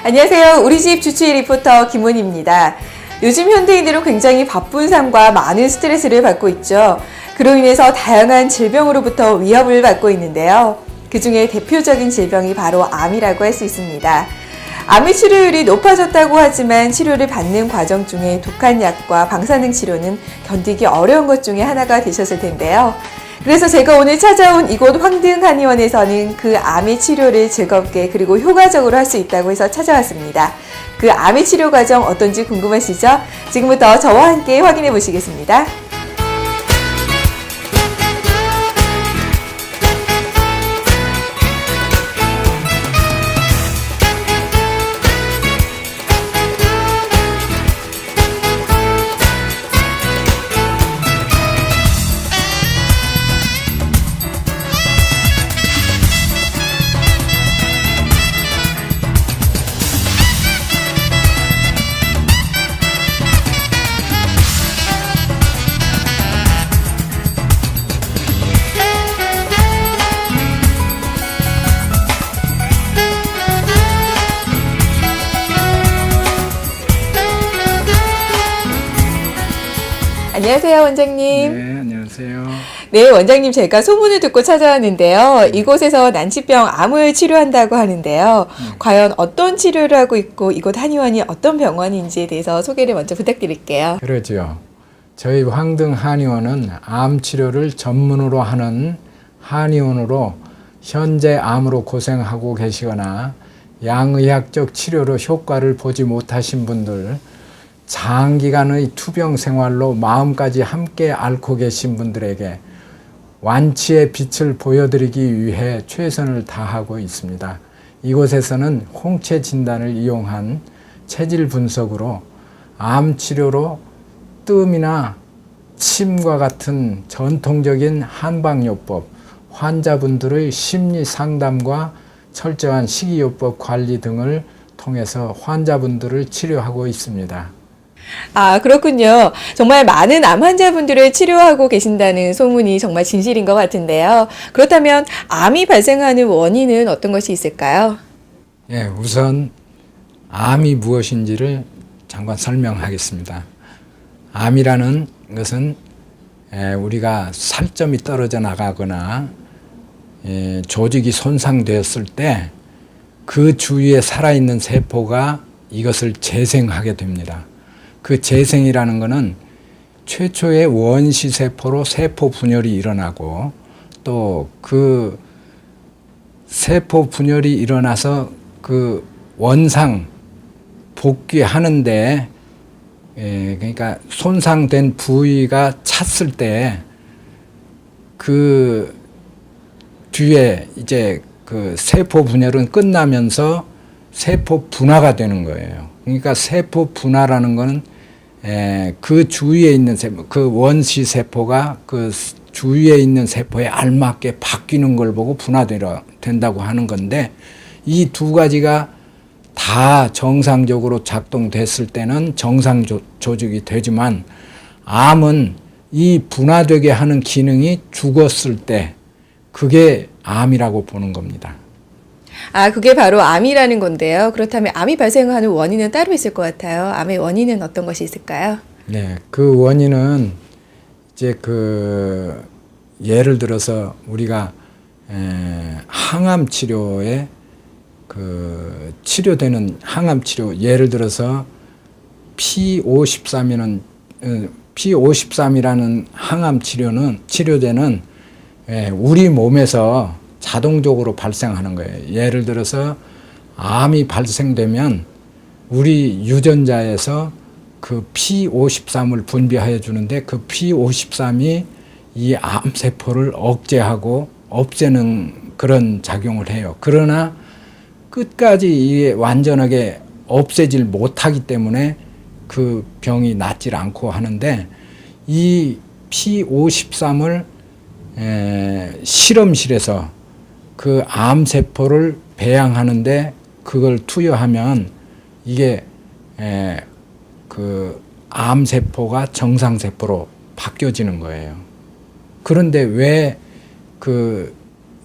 안녕하세요. 우리 집 주치의 리포터 김은희입니다. 요즘 현대인들은 굉장히 바쁜 삶과 많은 스트레스를 받고 있죠. 그로 인해서 다양한 질병으로부터 위협을 받고 있는데요. 그 중에 대표적인 질병이 바로 암이라고 할 수 있습니다. 암의 치료율이 높아졌다고 하지만 치료를 받는 과정 중에 독한 약과 방사능 치료는 견디기 어려운 것 중에 하나가 되셨을 텐데요. 그래서 제가 오늘 찾아온 이곳 황등한의원에서는 그 암의 치료를 즐겁게 그리고 효과적으로 할 수 있다고 해서 찾아왔습니다. 그 암의 치료 과정 어떤지 궁금하시죠? 지금부터 저와 함께 확인해 보시겠습니다. 안녕하세요, 원장님. 네, 안녕하세요. 네, 원장님, 제가 소문을 듣고 찾아왔는데요. 이곳에서 난치병 암을 치료한다고 하는데요. 과연 어떤 치료를 하고 있고 이곳 한의원이 어떤 병원인지에 대해서 소개를 먼저 부탁드릴게요. 그러죠. 저희 황등 한의원은 암 치료를 전문으로 하는 한의원으로 현재 암으로 고생하고 계시거나 양의학적 치료로 효과를 보지 못하신 분들, 장기간의 투병 생활로 마음까지 함께 앓고 계신 분들에게 완치의 빛을 보여드리기 위해 최선을 다하고 있습니다. 이곳에서는 홍채 진단을 이용한 체질 분석으로 암 치료로 뜸이나 침과 같은 전통적인 한방요법, 환자분들의 심리 상담과 철저한 식이요법 관리 등을 통해서 환자분들을 치료하고 있습니다. 아, 그렇군요. 정말 많은 암 환자분들을 치료하고 계신다는 소문이 정말 진실인 것 같은데요. 그렇다면 암이 발생하는 원인은 어떤 것이 있을까요? 예, 우선 암이 무엇인지를 잠깐 설명하겠습니다. 암이라는 것은 우리가 살점이 떨어져 나가거나 조직이 손상되었을 때 그 주위에 살아있는 세포가 이것을 재생하게 됩니다. 그 재생이라는 것은 최초의 원시 세포로 세포 분열이 일어나고 또 그 세포 분열이 일어나서 그 원상 복귀하는데 그러니까 손상된 부위가 찼을 때 그 뒤에 이제 그 세포 분열은 끝나면서 세포 분화가 되는 거예요. 그러니까 세포 분화라는 거는 그 주위에 있는 세포, 그 원시 세포가 그 주위에 있는 세포에 알맞게 바뀌는 걸 보고 분화된다고 하는 건데, 이 두 가지가 다 정상적으로 작동됐을 때는 정상 조직이 되지만 암은 이 분화되게 하는 기능이 죽었을 때 그게 암이라고 보는 겁니다. 아, 그게 바로 암이라는 건데요. 그렇다면 암이 발생하는 원인은 따로 있을 것 같아요. 암의 원인은 어떤 것이 있을까요? 네, 그 원인은 이제 그 예를 들어서 우리가 항암 치료에 그 치료되는 항암 치료, 예를 들어서 P53이라는 항암 치료제는 우리 몸에서 자동적으로 발생하는 거예요. 예를 들어서 암이 발생되면 우리 유전자에서 그 P53을 분비하여 주는데 그 P53이 이 암세포를 억제하고 없애는 그런 작용을 해요. 그러나 끝까지 이게 완전하게 없애질 못하기 때문에 그 병이 낫질 않고 하는데, 이 P53을 실험실에서 그 암세포를 배양하는데 그걸 투여하면 이게 그 암세포가 정상세포로 바뀌어지는 거예요. 그런데 왜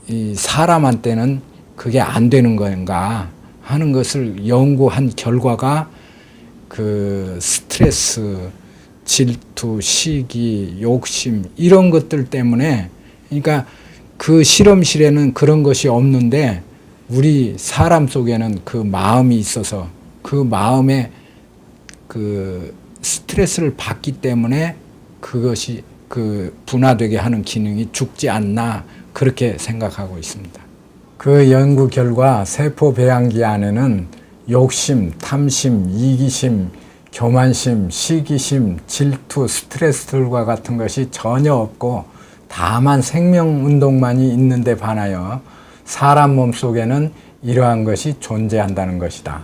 이 사람한테는 그게 안 되는 건가 하는 것을 연구한 결과가 그 스트레스, 질투, 시기, 욕심 이런 것들 때문에, 그러니까 그 실험실에는 그런 것이 없는데 우리 사람 속에는 그 마음이 있어서 그 마음에 그 스트레스를 받기 때문에 그것이 그 분화되게 하는 기능이 죽지 않나 그렇게 생각하고 있습니다. 그 연구 결과 세포 배양기 안에는 욕심, 탐심, 이기심, 교만심, 시기심, 질투, 스트레스들과 같은 것이 전혀 없고 다만 생명운동만이 있는데 반하여 사람 몸속에는 이러한 것이 존재한다는 것이다.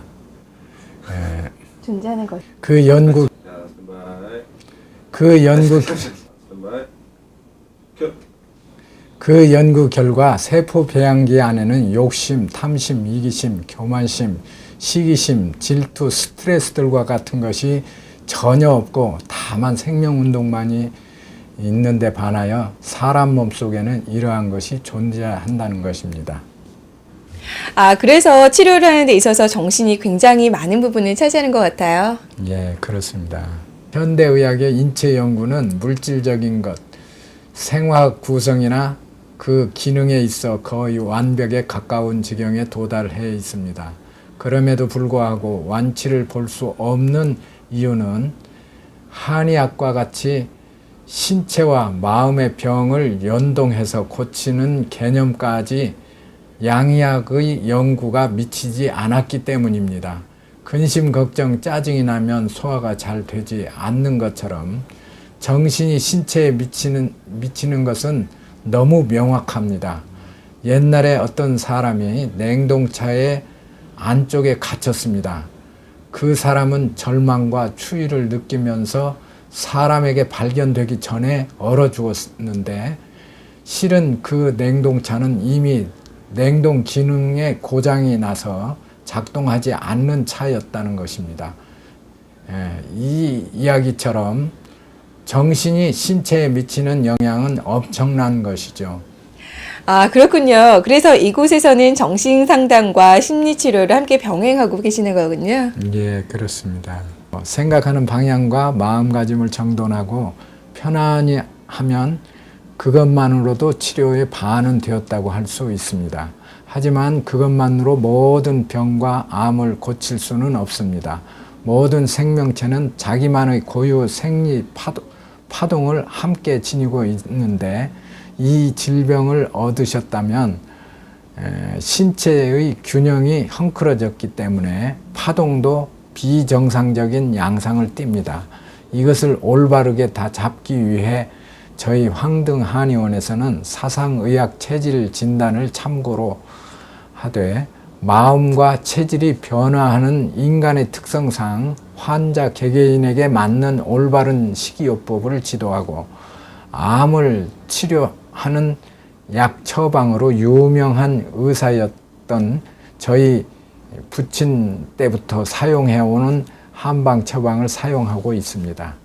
존재하는 것. 그 연구 그 연구 결과 세포 배양기 안에는 욕심, 탐심, 이기심, 교만심, 시기심, 질투, 스트레스들과 같은 것이 전혀 없고 다만 생명운동만이 있는데 반하여 사람 몸속에는 이러한 것이 존재한다는 것입니다. 그래서 치료를 하는 데 있어서 정신이 굉장히 많은 부분을 차지하는 것 같아요. 예, 그렇습니다. 현대의학의 인체 연구는 물질적인 것, 생화학 구성이나 그 기능에 있어 거의 완벽에 가까운 지경에 도달해 있습니다. 그럼에도 불구하고 완치를 볼 수 없는 이유는 한의학과 같이 신체와 마음의 병을 연동해서 고치는 개념까지 양의학의 연구가 미치지 않았기 때문입니다. 근심, 걱정, 짜증이 나면 소화가 잘 되지 않는 것처럼 정신이 신체에 미치는 것은 너무 명확합니다. 옛날에 어떤 사람이 냉동차의 안쪽에 갇혔습니다. 그 사람은 절망과 추위를 느끼면서 사람에게 발견되기 전에 얼어 죽었는데 실은 그 냉동차는 이미 냉동 기능에 고장이 나서 작동하지 않는 차였다는 것입니다. 이 이야기처럼 정신이 신체에 미치는 영향은 엄청난 것이죠. 그렇군요. 그래서 이곳에서는 정신상담과 심리치료를 함께 병행하고 계시는 거군요. 예, 그렇습니다. 생각하는 방향과 마음가짐을 정돈하고 편안히 하면 그것만으로도 치료의 반은 되었다고 할 수 있습니다. 하지만 그것만으로 모든 병과 암을 고칠 수는 없습니다. 모든 생명체는 자기만의 고유 생리 파동을 함께 지니고 있는데 이 질병을 얻으셨다면 신체의 균형이 헝클어졌기 때문에 파동도 비정상적인 양상을 띱니다. 이것을 올바르게 다 잡기 위해 저희 황등한의원에서는 사상의학 체질 진단을 참고로 하되 마음과 체질이 변화하는 인간의 특성상 환자 개개인에게 맞는 올바른 식이요법을 지도하고 암을 치료하는 약 처방으로 유명한 의사였던 저희 부친 때부터 사용해오는 한방 처방을 사용하고 있습니다.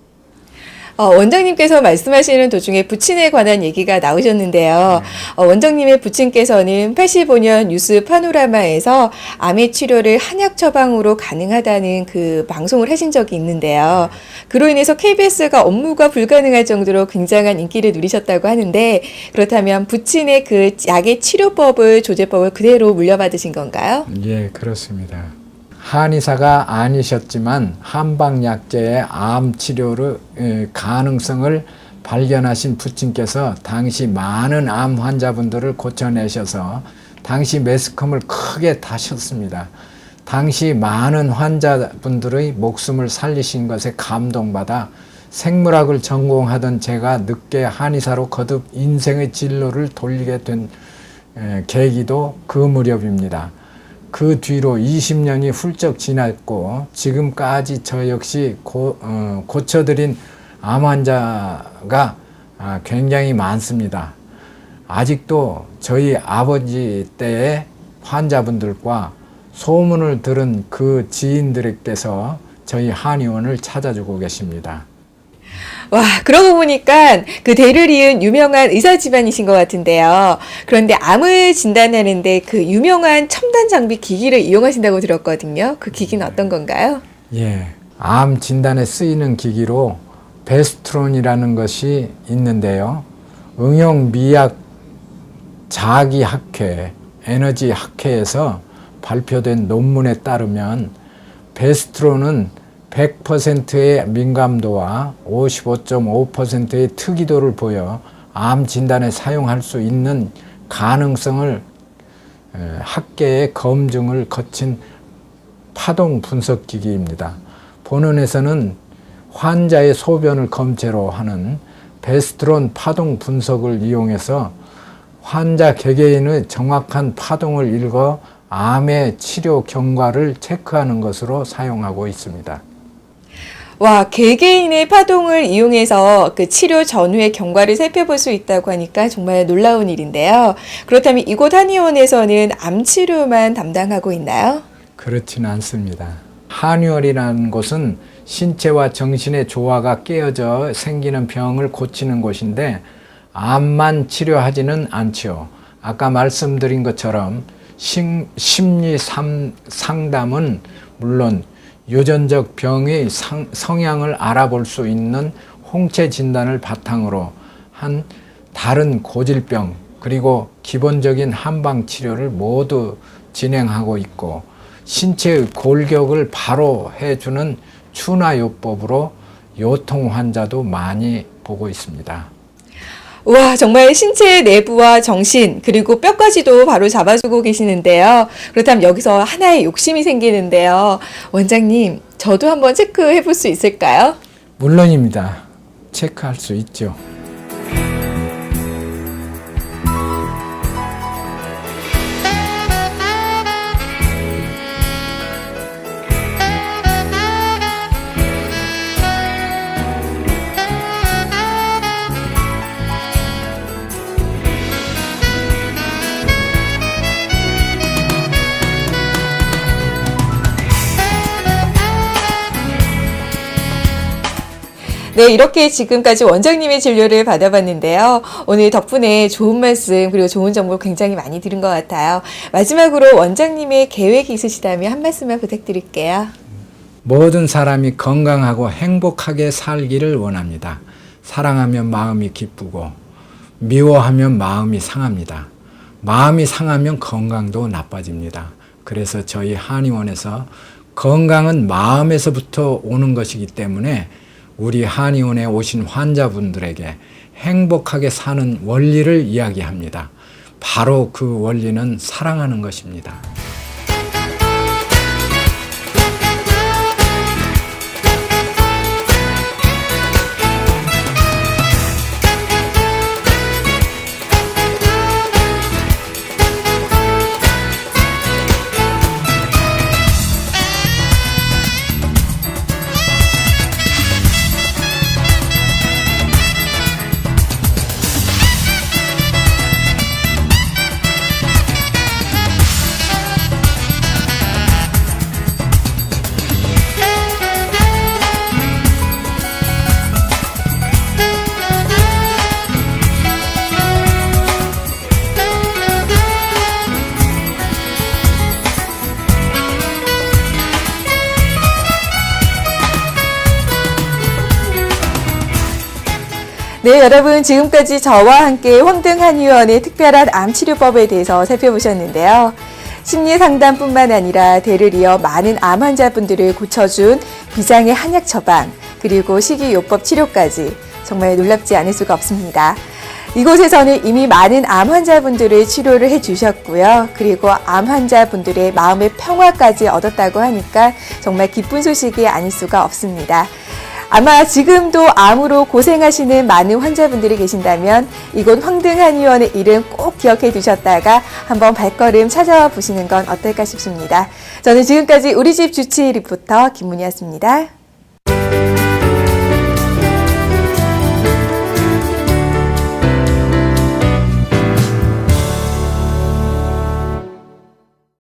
원장님께서 말씀하시는 도중에 부친에 관한 얘기가 나오셨는데요. 원장님의 부친께서는 85년 뉴스 파노라마에서 암의 치료를 한약 처방으로 가능하다는 그 방송을 하신 적이 있는데요. 그로 인해서 KBS가 업무가 불가능할 정도로 굉장한 인기를 누리셨다고 하는데 그렇다면 부친의 그 약의 치료법을, 조제법을 그대로 물려받으신 건가요? 예, 그렇습니다. 한의사가 아니셨지만 한방약제의 암 치료의 가능성을 발견하신 부친께서 당시 많은 암 환자분들을 고쳐내셔서 당시 매스컴을 크게 다셨습니다. 당시 많은 환자분들의 목숨을 살리신 것에 감동받아 생물학을 전공하던 제가 늦게 한의사로 거듭 인생의 진로를 돌리게 된 계기도 그 무렵입니다. 그 뒤로 20년이 훌쩍 지났고 지금까지 저 역시 고쳐드린 암 환자가 굉장히 많습니다. 아직도 저희 아버지 때의 환자분들과 소문을 들은 그 지인들께서 저희 한의원을 찾아주고 계십니다. 와, 그러고 보니까 그 대를 이은 유명한 의사 집안이신 것 같은데요. 그런데 암을 진단하는데 그 유명한 첨단 장비 기기를 이용하신다고 들었거든요. 그 기기는 어떤 건가요? 예, 암 진단에 쓰이는 기기로 베스트론이라는 것이 있는데요. 응용 미약 자기학회, 에너지 학회에서 발표된 논문에 따르면 베스트론은 100%의 민감도와 55.5%의 특이도를 보여 암 진단에 사용할 수 있는 가능성을 학계의 검증을 거친 파동 분석 기기입니다. 본원에서는 환자의 소변을 검체로 하는 베스트론 파동 분석을 이용해서 환자 개개인의 정확한 파동을 읽어 암의 치료 경과를 체크하는 것으로 사용하고 있습니다. 와, 개개인의 파동을 이용해서 그 치료 전후의 경과를 살펴볼 수 있다고 하니까 정말 놀라운 일인데요. 그렇다면 이곳 한의원에서는 암 치료만 담당하고 있나요? 그렇지는 않습니다. 한의원이라는 곳은 신체와 정신의 조화가 깨어져 생기는 병을 고치는 곳인데 암만 치료하지는 않지요. 아까 말씀드린 것처럼 심리 상담은 물론 유전적 병의 성향을 알아볼 수 있는 홍채 진단을 바탕으로 한 다른 고질병 그리고 기본적인 한방 치료를 모두 진행하고 있고 신체의 골격을 바로 해주는 추나요법으로 요통 환자도 많이 보고 있습니다. 와, 정말 신체의 내부와 정신 그리고 뼈까지도 바로 잡아주고 계시는데요. 그렇다면 여기서 하나의 욕심이 생기는데요. 원장님, 저도 한번 체크해 볼 수 있을까요? 물론입니다. 체크할 수 있죠. 네, 이렇게 지금까지 원장님의 진료를 받아봤는데요. 오늘 덕분에 좋은 말씀 그리고 좋은 정보 굉장히 많이 들은 것 같아요. 마지막으로 원장님의 계획이 있으시다면 한 말씀만 부탁드릴게요. 모든 사람이 건강하고 행복하게 살기를 원합니다. 사랑하면 마음이 기쁘고 미워하면 마음이 상합니다. 마음이 상하면 건강도 나빠집니다. 그래서 저희 한의원에서 건강은 마음에서부터 오는 것이기 때문에 우리 한의원에 오신 환자분들에게 행복하게 사는 원리를 이야기합니다. 바로 그 원리는 사랑하는 것입니다. 네, 여러분 지금까지 저와 함께 황등한의원의 특별한 암치료법에 대해서 살펴보셨는데요. 심리상담뿐만 아니라 대를 이어 많은 암 환자분들을 고쳐준 비장의 한약 처방, 그리고 식이요법 치료까지 정말 놀랍지 않을 수가 없습니다. 이곳에서는 이미 많은 암 환자분들을 치료를 해주셨고요. 그리고 암 환자분들의 마음의 평화까지 얻었다고 하니까 정말 기쁜 소식이 아닐 수가 없습니다. 아마 지금도 암으로 고생하시는 많은 환자분들이 계신다면 이곳 황등한의원의 이름 꼭 기억해 두셨다가 한번 발걸음 찾아와 보시는 건 어떨까 싶습니다. 저는 지금까지 우리 집 주치의 리포터 김문희였습니다.